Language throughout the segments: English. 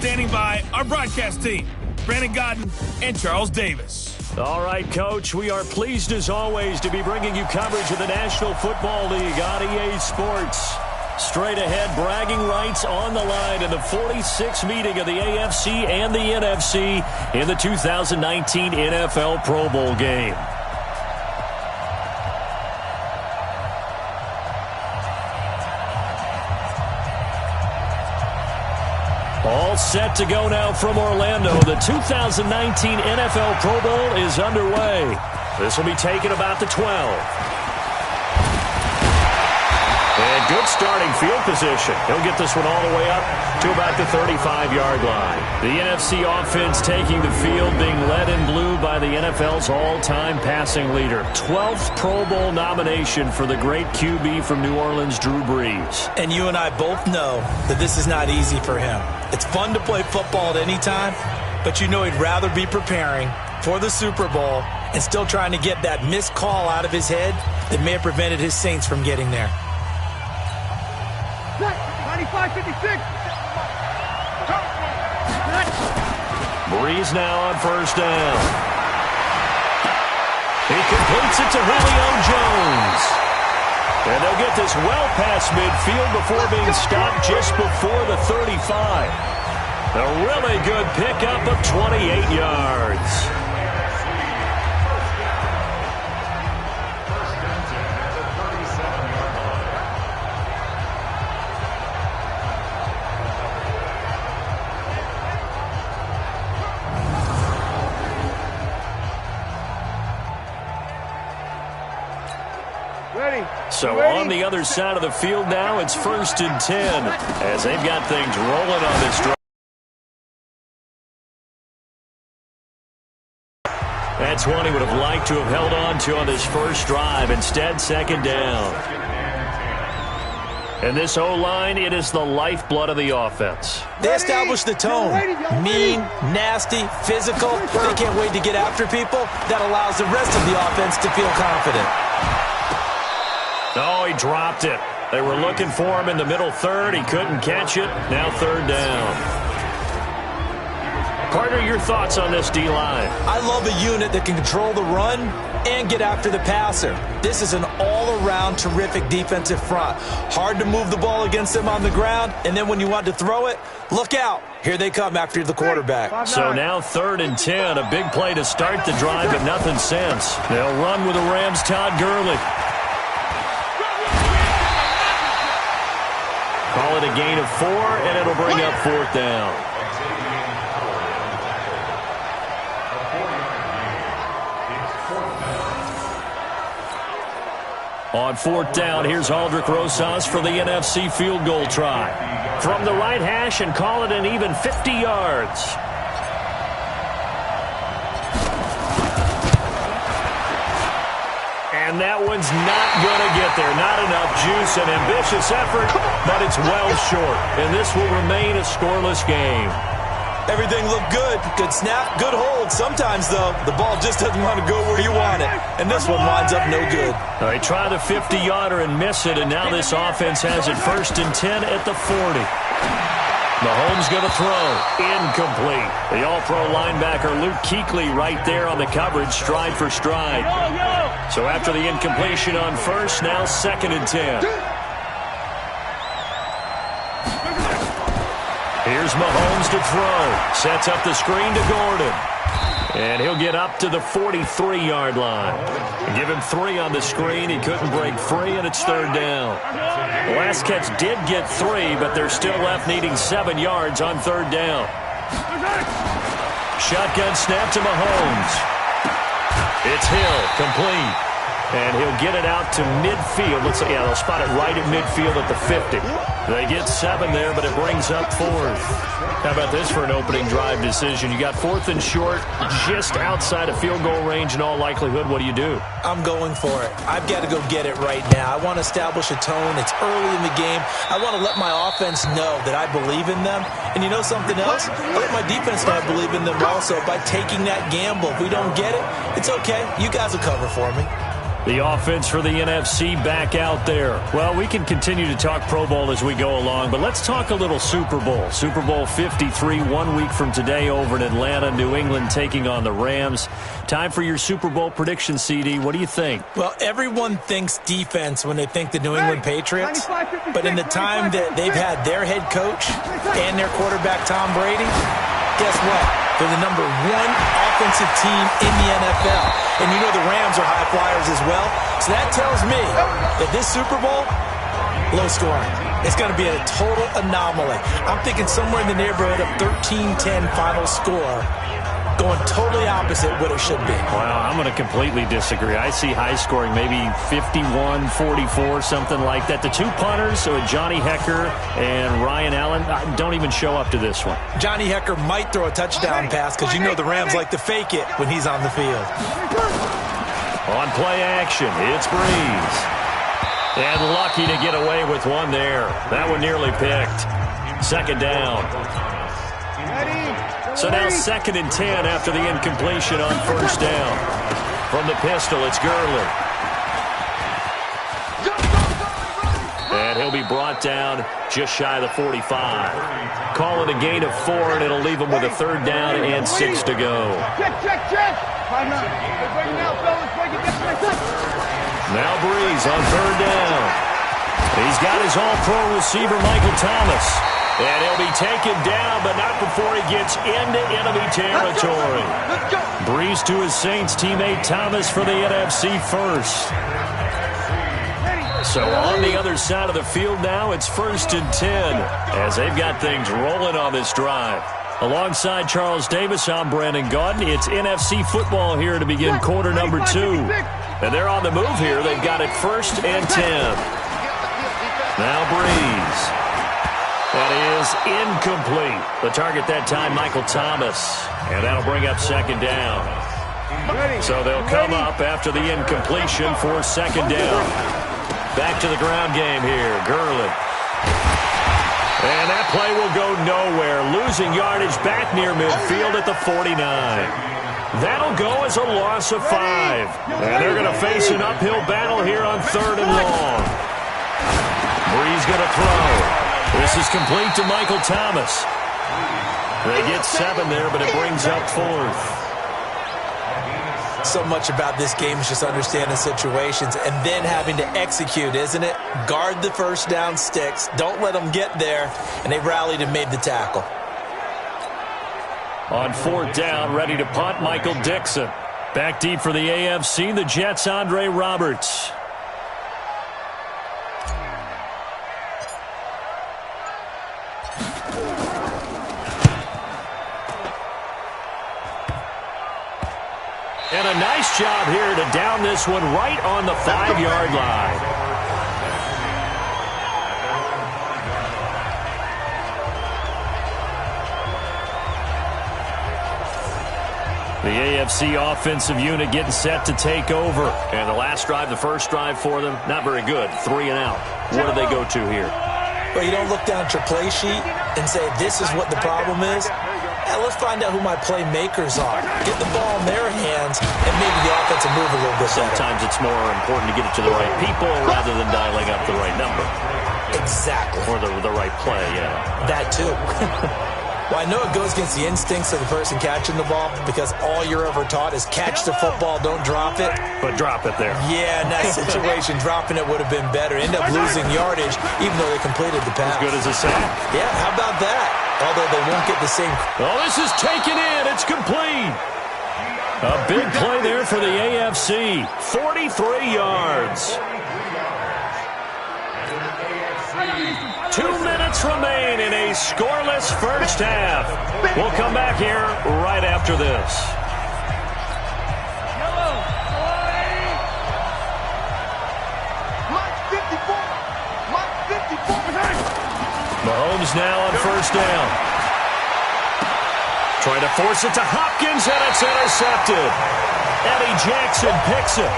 standing by our broadcast team, Brandon Godden and Charles Davis. All right, Coach, we are pleased as always to be bringing you coverage of the National Football League on EA Sports. Straight ahead, bragging rights on the line in the 46th meeting of the AFC and the NFC in the 2019 NFL Pro Bowl game. All set to go now from Orlando. The 2019 NFL Pro Bowl is underway. This will be taken about the 12. And good starting field position. He'll get this one all the way up to about the 35-yard line. The NFC offense taking the field, being led in blue by the NFL's all-time passing leader. 12th Pro Bowl nomination for the great QB from New Orleans, Drew Brees. And you and I both know that this is not easy for him. It's fun to play football at any time, but you know he'd rather be preparing for the Super Bowl and still trying to get that missed call out of his head that may have prevented his Saints from getting there. 95-56. Brees now on first down. He completes it to Julio Jones. And they'll get this well past midfield before being stopped just before the 35. A really good pickup of 28 yards. So on the other side of the field now, it's 1st and 10 as they've got things rolling on this drive. That's one he would have liked to have held on to on this first drive. Instead, 2nd down. And this O-line, it is the lifeblood of the offense. They establish the tone. Mean, nasty, physical. They can't wait to get after people. That allows the rest of the offense to feel confident. Oh, he dropped it. They were looking for him in the middle third. He couldn't catch it. Now 3rd down. Carter, your thoughts on this D-line? I love a unit that can control the run and get after the passer. This is an all-around terrific defensive front. Hard to move the ball against them on the ground, and then when you want to throw it, look out. Here they come after the quarterback. So now 3rd and 10. A big play to start the drive, but nothing since. They'll run with the Rams' Todd Gurley. Call it a gain of 4, and it'll bring up 4th down. On 4th down, here's Aldrick Rosas for the NFC field goal try. From the right hash and call it an even 50 yards. And that one's not going to get there. Not enough juice, an ambitious effort, but it's well short. And this will remain a scoreless game. Everything looked good. Good snap, good hold. Sometimes, though, the ball just doesn't want to go where you want it. And this one winds up no good. All right, try the 50-yarder and miss it, and now this offense has it 1st and 10 at the 40. Mahomes going to throw. Incomplete. The all-pro linebacker Luke Kuechly right there on the coverage, stride for stride. So after the incompletion on first, now 2nd and 10. Here's Mahomes to throw. Sets up the screen to Gordon. And he'll get up to the 43-yard line. Give him 3 on the screen. He couldn't break free, and it's 3rd down. The last catch did get 3, but they're still left needing 7 yards on 3rd down. Shotgun snap to Mahomes. It's Hill, complete. And he'll get it out to midfield. Let's say, yeah, they'll spot it right at midfield at the 50. They get 7 there, but it brings up 4th. How about this for an opening drive decision? You got 4th and short, just outside of field goal range in all likelihood. What do you do? I'm going for it. I've got to go get it right now. I want to establish a tone. It's early in the game. I want to let my offense know that I believe in them. And you know something else? I let my defense know I believe in them also by taking that gamble. If we don't get it, it's okay. You guys will cover for me. The offense for the NFC back out there. Well, we can continue to talk Pro Bowl as we go along, but let's talk a little Super Bowl. Super Bowl 53, 1 week from today over in Atlanta, New England taking on the Rams. Time for your Super Bowl prediction, CD. What do you think? Well, everyone thinks defense when they think the New England Patriots, but in the time that they've had their head coach and their quarterback, Tom Brady, guess what? They're the #1 offensive team in the NFL. And you know the Rams are high flyers as well. So that tells me that this Super Bowl, low scoring. It's going to be a total anomaly. I'm thinking somewhere in the neighborhood of 13-10 final score. Going totally opposite what it should be. Well, I'm going to completely disagree. I see high scoring, maybe 51-44, something like that. The two punters, Johnny Hecker and Ryan Allen, don't even show up to this one. Johnny Hecker might throw a touchdown pass because you know the Rams like to fake it when he's on the field. On play action, it's Breeze. And lucky to get away with one there. That one nearly picked. Second down. So now 2nd and 10 after the incompletion on first down. From the pistol, it's Gurley. And he'll be brought down just shy of the 45. Call it a gain of 4, and it'll leave him with a 3rd down and 6 to go. Now Breeze on 3rd down. He's got his all-pro receiver, Michael Thomas. And he'll be taken down, but not before he gets into enemy territory. Breeze to his Saints teammate Thomas for the NFC first. So on the other side of the field now, it's 1st and 10 as they've got things rolling on this drive. Alongside Charles Davis, I'm Brandon Gaudin. It's NFC football here to begin quarter number 2. And they're on the move here. They've got it 1st and 10. Now Breeze. That is incomplete. The target that time, Michael Thomas. And that'll bring up 2nd down. So they'll come up after the incompletion for 2nd down. Back to the ground game here. Gurley. And that play will go nowhere. Losing yardage back near midfield at the 49. That'll go as a loss of 5. And they're going to face an uphill battle here on 3rd and long. Breeze going to throw. This is complete to Michael Thomas. They get 7 there, but it brings up 4th. So much about this game is just understanding situations and then having to execute, isn't it? Guard the first down sticks. Don't let them get there. And they rallied and made the tackle. On 4th down, ready to punt, Michael Dixon. Back deep for the AFC, the Jets' Andre Roberts. And a nice job here to down this one right on the 5-yard line. The AFC offensive unit getting set to take over. And the last drive, the first drive for them, not very good. 3 and out. What do they go to here? Well, you don't look down at your play sheet and say, this is what the problem is. Yeah, let's find out who my playmakers are. Get the ball in their hands and maybe the offense will move a little bit better. Sometimes it's more important to get it to the right people rather than dialing up the right number. Exactly. Or the right play, yeah. That too. Well, I know it goes against the instincts of the person catching the ball because all you're ever taught is catch the football, don't drop it. But drop it there. Yeah, in that situation, dropping it would have been better. End up losing yardage even though they completed the pass. As good as a sack. Yeah, how about that? Although they won't get the same. Oh, this is taken in. It's complete. A big play there for the AFC. 43 yards. 2 minutes remain in a scoreless first half. We'll come back here right after this. Mahomes now on first down. Trying to force it to Hopkins, and it's intercepted. Eddie Jackson picks it.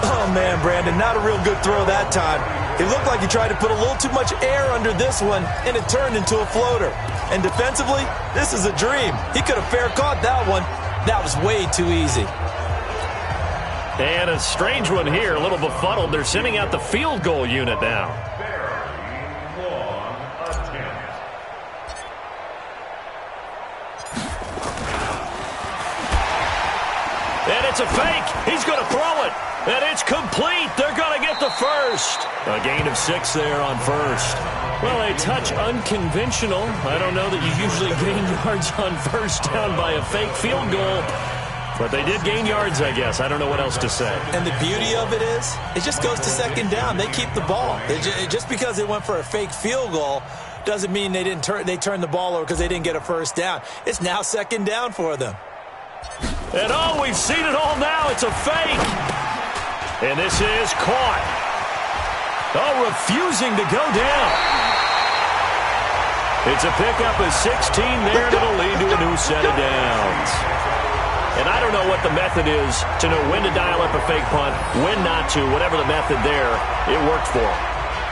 Oh, man, Brandon, not a real good throw that time. It looked like he tried to put a little too much air under this one, and it turned into a floater. And defensively, this is a dream. He could have fair caught that one, That was way too easy. And a strange one here, a little befuddled. They're sending out the field goal unit now. And it's a fake. He's going to throw it. And it's complete. They're going to get the first. A gain of 6 there on first. Well, a touch unconventional. I don't know that you usually gain yards on first down by a fake field goal. But they did gain yards, I guess. I don't know what else to say. And the beauty of it is, it just goes to second down. They keep the ball. Just because they went for a fake field goal doesn't mean they turned the ball over because they didn't get a first down. It's now second down for them. And oh, we've seen it all now. It's a fake. And this is caught. Oh, refusing to go down. It's a pickup of 16 there, and it'll lead to a new set of downs. And I don't know what the method is to know when to dial up a fake punt, when not to. Whatever the method there, it worked for him.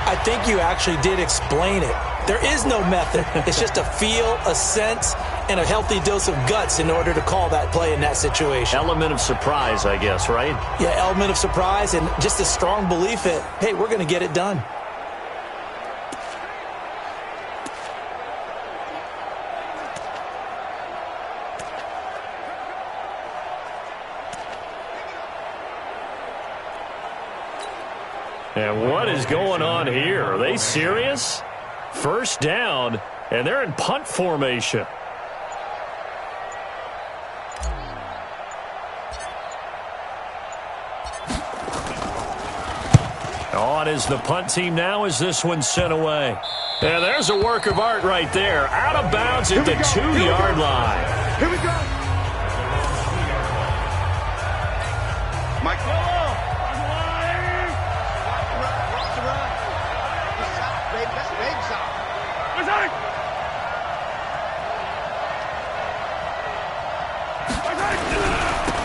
I think you actually did explain it. There is no method. It's just a feel, a sense, and a healthy dose of guts in order to call that play in that situation. Element of surprise, I guess, right? Yeah, element of surprise and just a strong belief that, hey, we're going to get it done. And what is going on here? Are they serious? First down, and they're in punt formation. On is the punt team now as this one's sent away. And there's a work of art right there. Out of bounds at the 2-yard line. Here we go. Mike.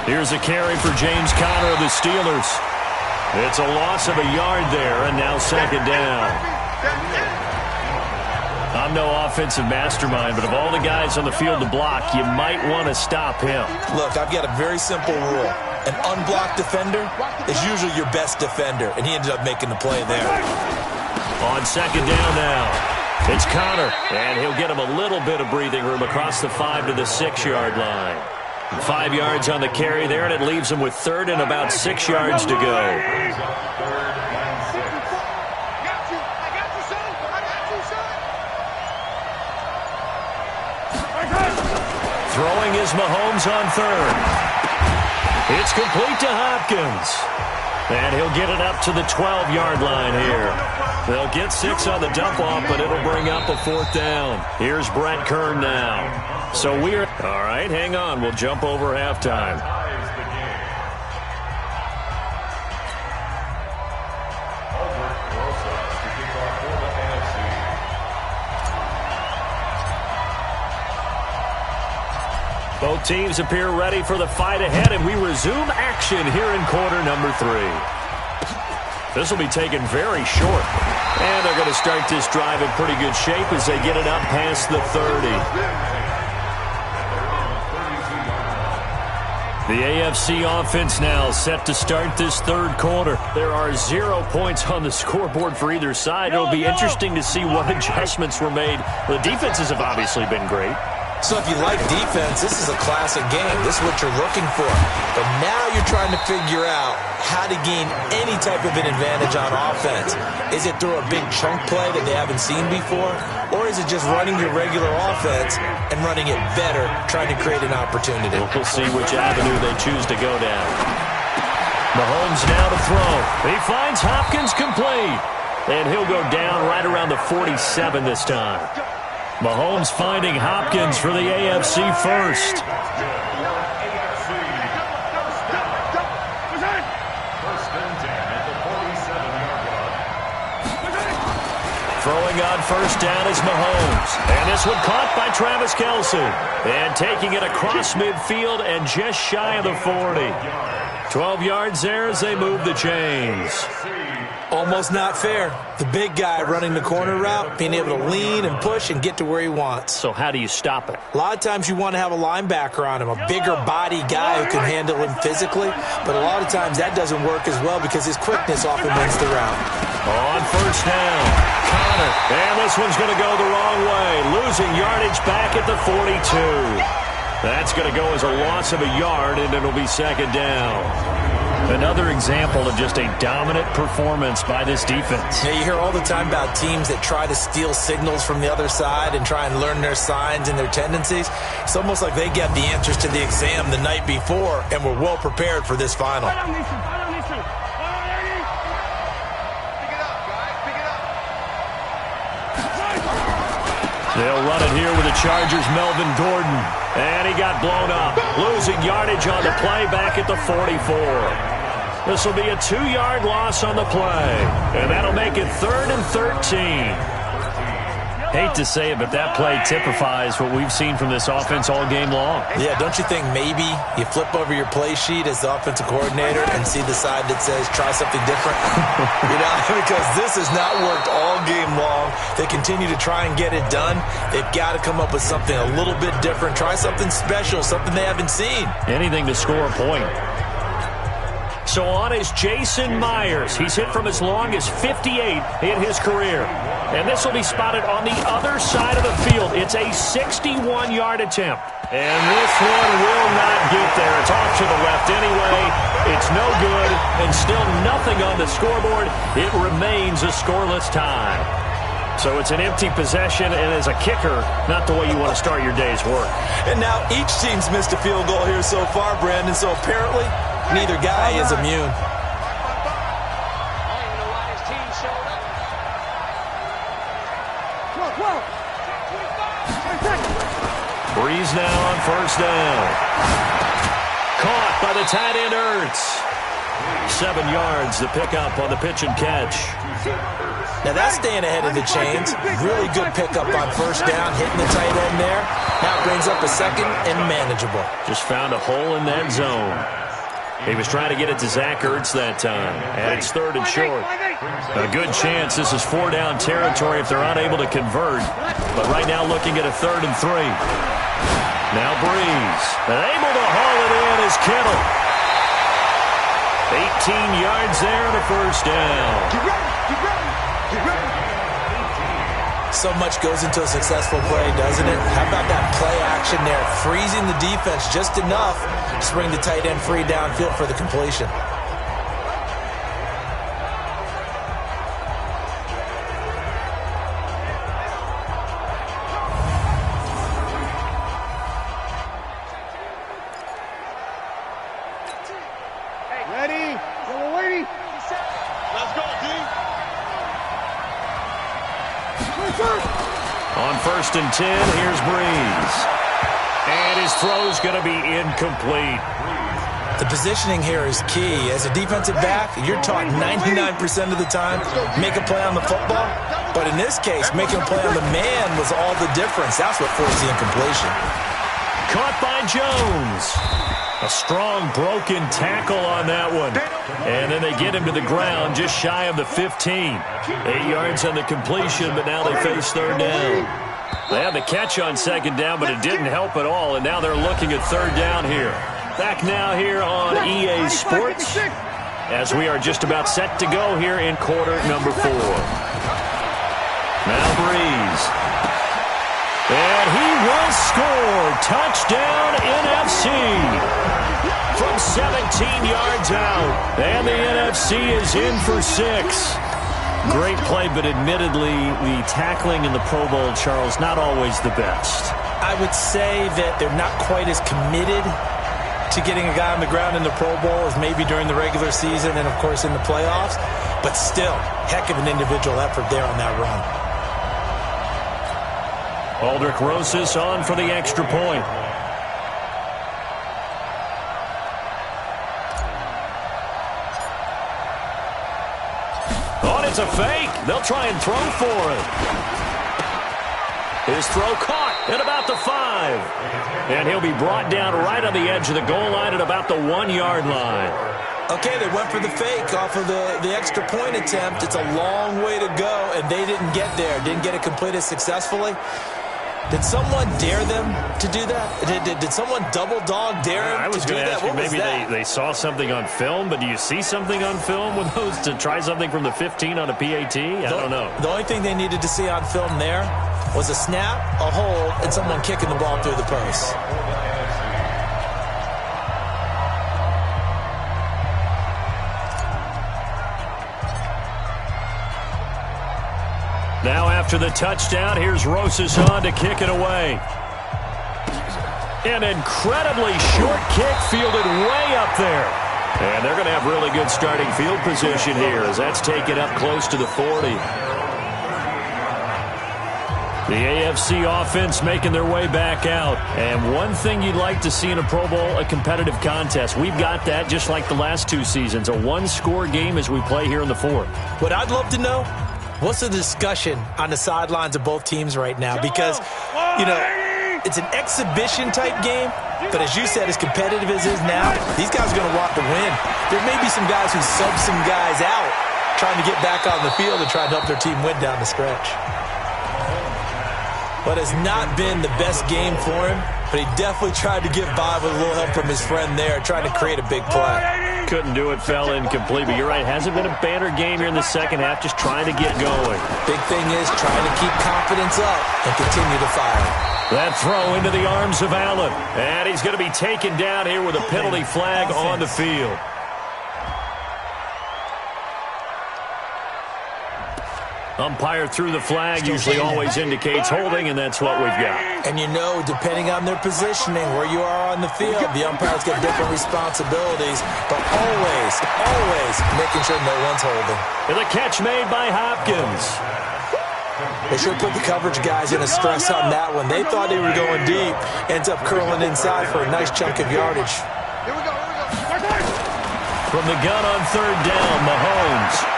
Here's a carry for James Conner of the Steelers. It's a loss of a yard there, and now second down. I'm no offensive mastermind, but of all the guys on the field to block, you might want to stop him. Look, I've got a very simple rule. An unblocked defender is usually your best defender, and he ended up making the play there. On second down now, it's Conner, and he'll get him a little bit of breathing room across the 5 to the 6-yard line. 5 yards on the carry there, and it leaves him with third and about 6 yards to go. Throwing is Mahomes on third. It's complete to Hopkins. And he'll get it up to the 12-yard line here. They'll get 6 on the dump-off, but it'll bring up a 4th down. Here's Brett Kern now. So we're... All right, hang on. We'll jump over halftime. Both teams appear ready for the fight ahead, and we resume action here in quarter number 3. This will be taken very short. And they're going to start this drive in pretty good shape as they get it up past the 30. The AFC offense now set to start this third quarter. There are 0 points on the scoreboard for either side. It'll be interesting to see what adjustments were made. The defenses have obviously been great. So if you like defense, this is a classic game. This is what you're looking for. But now you're trying to figure out how to gain any type of an advantage on offense. Is it through a big chunk play that they haven't seen before? Or is it just running your regular offense and running it better, trying to create an opportunity? We'll see which avenue they choose to go down. Mahomes now to throw. He finds Hopkins complete. And he'll go down right around the 47 this time. Mahomes finding Hopkins for the AFC first. Throwing on first down is Mahomes. And this one caught by Travis Kelce. And taking it across midfield and just shy of the 40. 12 yards there as they move the chains. Almost not fair. The big guy running the corner route, being able to lean and push and get to where he wants. So how do you stop it? A lot of times you want to have a linebacker on him, a bigger body guy who can handle him physically, but a lot of times that doesn't work as well because his quickness often wins the route. On first down, Connor. And this one's going to go the wrong way, losing yardage back at the 42. That's going to go as a loss of a yard, and it'll be second down. Another example of just a dominant performance by this defense. Yeah, you hear all the time about teams that try to steal signals from the other side and try and learn their signs and their tendencies. It's almost like they get the answers to the exam the night before and were well prepared for this final. They'll run it here with the Chargers' Melvin Gordon. And he got blown up, losing yardage on the play back at the 44. This will be a 2-yard loss on the play, and that'll make it 3rd and 13. Hate to say it, but that play typifies what we've seen from this offense all game long. Yeah, don't you think maybe you flip over your play sheet as the offensive coordinator and see the side that says try something different? Because this has not worked all game long. They continue to try and get it done. They've got to come up with something a little bit different. Try something special, something they haven't seen. Anything to score a point. So on is Jason Myers. He's hit from as long as 58 in his career. And this will be spotted on the other side of the field. It's a 61-yard attempt. And this one will not get there. It's off to the left anyway. It's no good, and still nothing on the scoreboard. It remains a scoreless tie. So it's an empty possession, and as a kicker, not the way you want to start your day's work. And now each team's missed a field goal here so far, Brandon, so apparently neither guy is immune. Breeze now on first down. Caught by the tight end Ertz. 7 yards, the pickup on the pitch and catch. Now that's staying ahead of the chains. Really good pickup on first down, hitting the tight end there. Now it brings up a second and manageable. Just found a hole in that zone. He was trying to get it to Zach Ertz that time. And it's 3rd and short. A good chance this is 4-down territory if they're unable to convert. But right now looking at a 3rd and 3. Now Breeze. Able to haul it in is Kittle. 18 yards there and a first down. So much goes into a successful play, doesn't it? How about that play action there? Freezing the defense just enough to bring the tight end free downfield for the completion. Ready? We're waiting. Let's go, D. On 1st and 10, here's Breeze. And his throw's going to be incomplete. The positioning here is key. As a defensive back, you're taught 99% of the time, make a play on the football. But in this case, making a play on the man was all the difference. That's what forced the incompletion. Caught by Jones. A strong broken tackle on that one. And then they get him to the ground just shy of the 15. 8 yards on the completion, but now they face 3rd down. They had the catch on 2nd down, but it didn't help at all, and now they're looking at 3rd down here. Back now here on EA Sports as we are just about set to go here in quarter number 4. Now Breeze. And he will score. Touchdown NFC. From 17 yards out. And the NFC is in for 6. Great play, but admittedly, the tackling in the Pro Bowl, Charles, not always the best. I would say that they're not quite as committed to getting a guy on the ground in the Pro Bowl as maybe during the regular season and, of course, in the playoffs. But still, heck of an individual effort there on that run. Aldrich Rosas on for the extra point. Oh, it's a fake. They'll try and throw for it. His throw caught at about the 5. And he'll be brought down right on the edge of the goal line at about the 1-yard line. Okay, they went for the fake off of the extra point attempt. It's a long way to go, and they didn't get there. Didn't get it completed successfully. Did someone dare them to do that? Did someone double dog dare them I was to do going to that? ask you, What was maybe that? they saw something on film, but do you see something on film with those to try something from the 15 on a PAT? I don't know. The only thing they needed to see on film there was a snap, a hold, and someone kicking the ball through the post. Now after the touchdown, here's Rosas on to kick it away. An incredibly short kick fielded way up there. And they're going to have really good starting field position here as that's taken up close to the 40. The AFC offense making their way back out. And one thing you'd like to see in a Pro Bowl, a competitive contest. We've got that just like the last two seasons, a one-score game as we play here in the fourth. What I'd love to know, what's the discussion on the sidelines of both teams right now? Because, you know, it's an exhibition-type game, but as you said, as competitive as it is now, these guys are going to want to win. There may be some guys who sub some guys out trying to get back on the field and try to help their team win down the stretch. But it's not been the best game for him, but he definitely tried to get by with a little help from his friend there, trying to create a big play. Couldn't do it, fell incomplete, but you're right, hasn't been a banner game here in the second half, just trying to get going. Big thing is trying to keep confidence up and continue to fire. That throw into the arms of Allen, and he's going to be taken down here with a penalty flag on the field. Umpire threw the flag, usually always indicates holding, and that's what we've got. And you know, depending on their positioning, where you are on the field, the umpires get different responsibilities, but always making sure no one's holding. And the catch made by Hopkins. They should put the coverage guys in a stress on that one. They thought they were going deep, ends up curling inside for a nice chunk of yardage. From the gun on third down, Mahomes.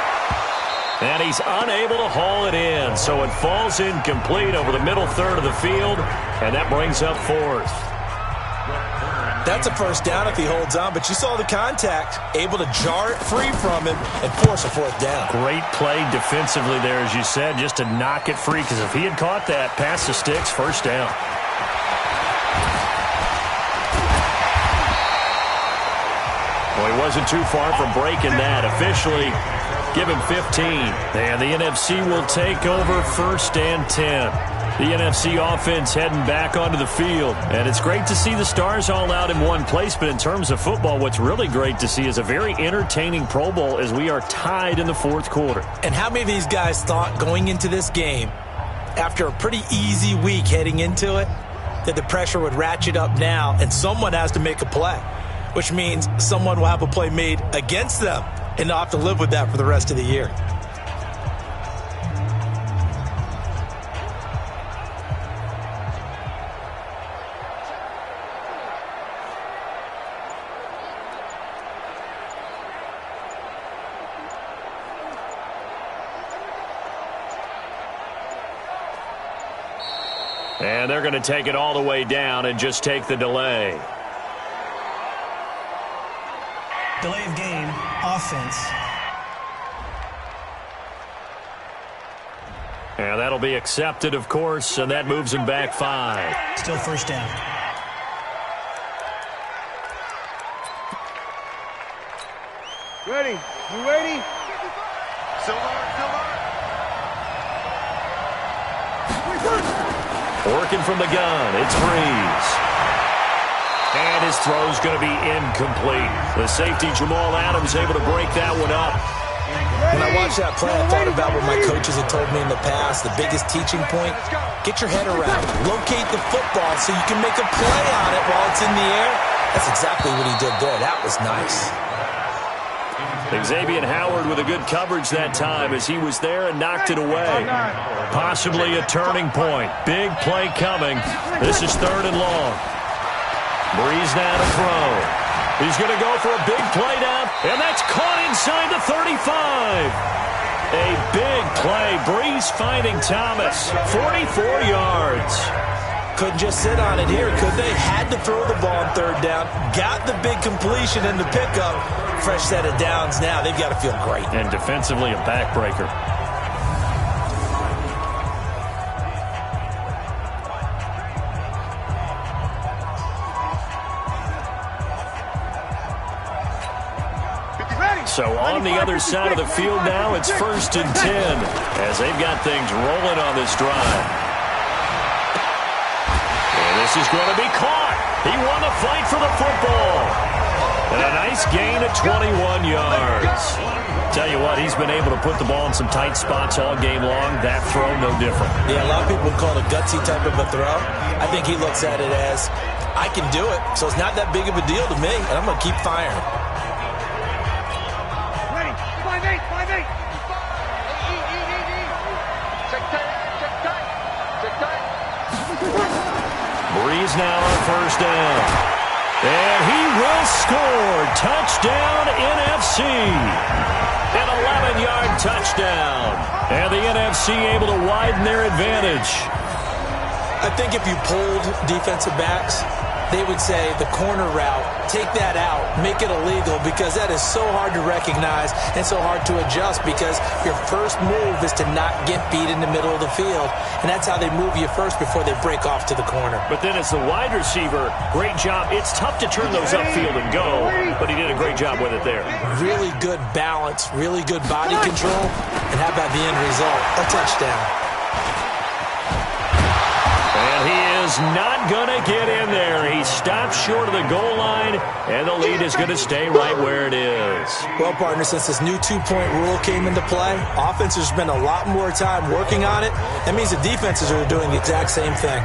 And he's unable to haul it in, so it falls incomplete over the middle third of the field, and that brings up fourth. That's a first down if he holds on, but you saw the contact, able to jar it free from him and force a fourth down. Great play defensively there, as you said, just to knock it free, because if he had caught that, past the sticks, first down. Well, he wasn't too far from breaking that. Officially, give him 15. And the NFC will take over first and 10. The NFC offense heading back onto the field. And it's great to see the stars all out in one place, but in terms of football, what's really great to see is a very entertaining Pro Bowl as we are tied in the fourth quarter. And how many of these guys thought going into this game, after a pretty easy week heading into it, that the pressure would ratchet up now and someone has to make a play, which means someone will have a play made against them and they'll have to live with that for the rest of the year. And they're going to take it all the way down and just take the delay. Delay of game, offense. And that'll be accepted, of course, and that moves him back 5. Still first down. Ready? You ready? Working from the gun, it's Breeze. And his throw's going to be incomplete. The safety, Jamal Adams, able to break that one up. When I watched that play, I thought about what my coaches had told me in the past. The biggest teaching point, get your head around it. Locate the football so you can make a play on it while it's in the air. That's exactly what he did there. That was nice. Xavier Howard with a good coverage that time as he was there and knocked it away. Possibly a turning point. Big play coming. This is third and long. Breeze now to throw. He's going to go for a big play down, and that's caught inside the 35. A big play. Breeze finding Thomas. 44 yards. couldn't just sit on it here, could they? Had to throw the ball on third down. Got the big completion in the pickup. Fresh set of downs now. They've got to feel great. And defensively, a backbreaker. So on the other side of the field now, it's 1st and 10 as they've got things rolling on this drive. And this is going to be caught. He won the fight for the football. And a nice gain of 21 yards. Tell you what, he's been able to put the ball in some tight spots all game long. That throw, no different. Yeah, a lot of people call it a gutsy type of a throw. I think he looks at it as, I can do it, so it's not that big of a deal to me, and I'm going to keep firing. Breeze now on 1st down. And he will score. Touchdown, NFC. An 11-yard touchdown. And the NFC able to widen their advantage. I think if you pulled defensive backs, they would say the corner route, take that out, make it illegal, because that is so hard to recognize and so hard to adjust, because your first move is to not get beat in the middle of the field, and that's how they move you first before they break off to the corner. But then as the wide receiver, great job. It's tough to turn those upfield and go, but he did a great job with it there. Really good balance, really good body control, and how about the end result? A touchdown. And he is not going to get in there. He stops short of the goal line, and the lead is going to stay right where it is. Well, partner, since this new two-point rule came into play, offenses spend a lot more time working on it. That means the defenses are doing the exact same thing.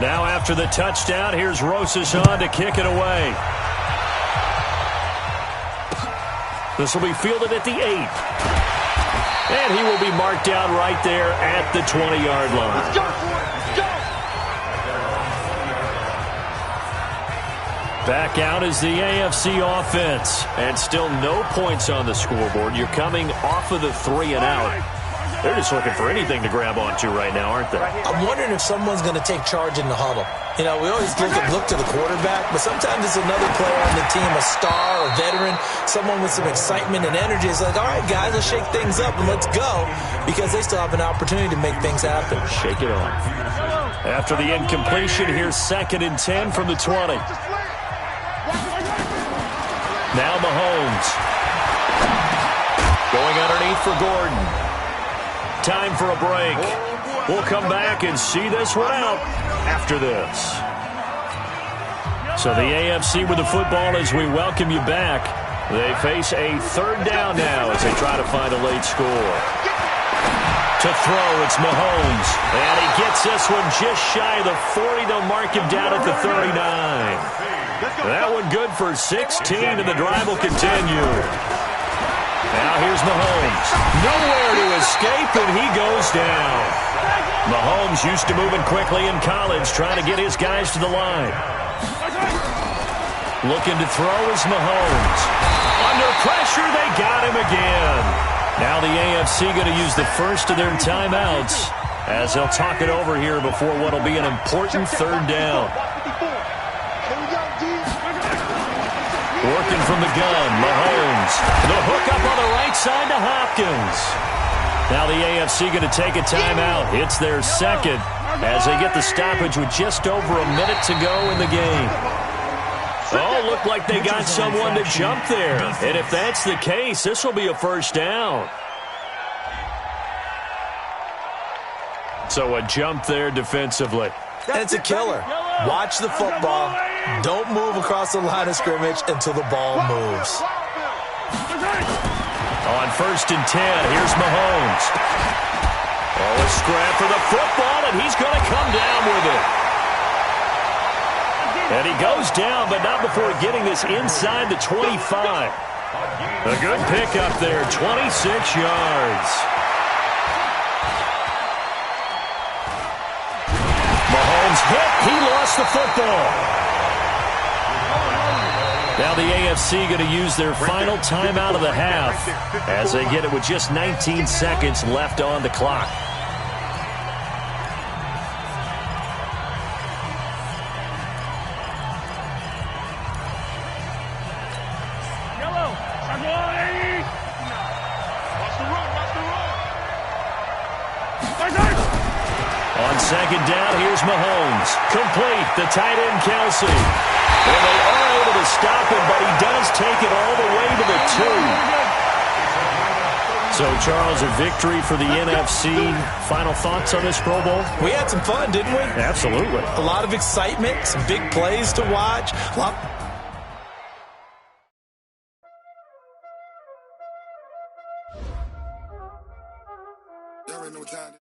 Now after the touchdown, here's Rosas on to kick it away. This will be fielded at the 8. And he will be marked down right there at the 20-yard line. Let's go. Let's go. Back out is the AFC offense. And still no points on the scoreboard. You're coming off of the 3 and out. They're just looking for anything to grab onto right now, aren't they? I'm wondering if someone's going to take charge in the huddle. You know, we always look to the quarterback, but sometimes it's another player on the team, a star, a veteran, someone with some excitement and energy. It's like, all right, guys, let's shake things up and let's go, because they still have an opportunity to make things happen. Shake it off. After the incompletion, here's 2nd and 10 from the 20. Now Mahomes. Going underneath for Gordon. Time for a break. We'll come back and see this one out after this. So the AFC with the football as we welcome you back. They face a 3rd down now as they try to find a late score. To throw, it's Mahomes. And he gets this one just shy of the 40. They'll mark him down at the 39. That one good for 16, and the drive will continue. Now here's Mahomes. Nowhere to escape, and he goes down. Mahomes used to moving quickly in college, trying to get his guys to the line. Looking to throw is Mahomes. Under pressure, they got him again. Now the AFC going to use the first of their timeouts as they'll talk it over here before what will be an important 3rd down. Working from the gun, Mahomes. The hook up on the right side to Hopkins. Now the AFC going to take a timeout. It's their 2nd as they get the stoppage with just over a minute to go in the game. Oh, looked like they got someone to jump there. And if that's the case, this will be a 1st down. So a jump there defensively. And it's a killer. Watch the football. Don't move across the line of scrimmage until the ball moves. On 1st and 10, here's Mahomes. Oh, a scrap for the football, and he's going to come down with it. And he goes down, but not before getting this inside the 25. A good pickup there, 26 yards. Mahomes hit. He lost the football. Now the AFC going to use their final timeout of the half as they get it with just 19 seconds left on the clock. On second down, here's Mahomes. Complete, the tight end, Kelsey. And they are able to stop him, but he does take it all the way to the 2. So, Charles, a victory for the NFC. Final thoughts on this Pro Bowl? We had some fun, didn't we? Absolutely. A lot of excitement, some big plays to watch. There ain't no time.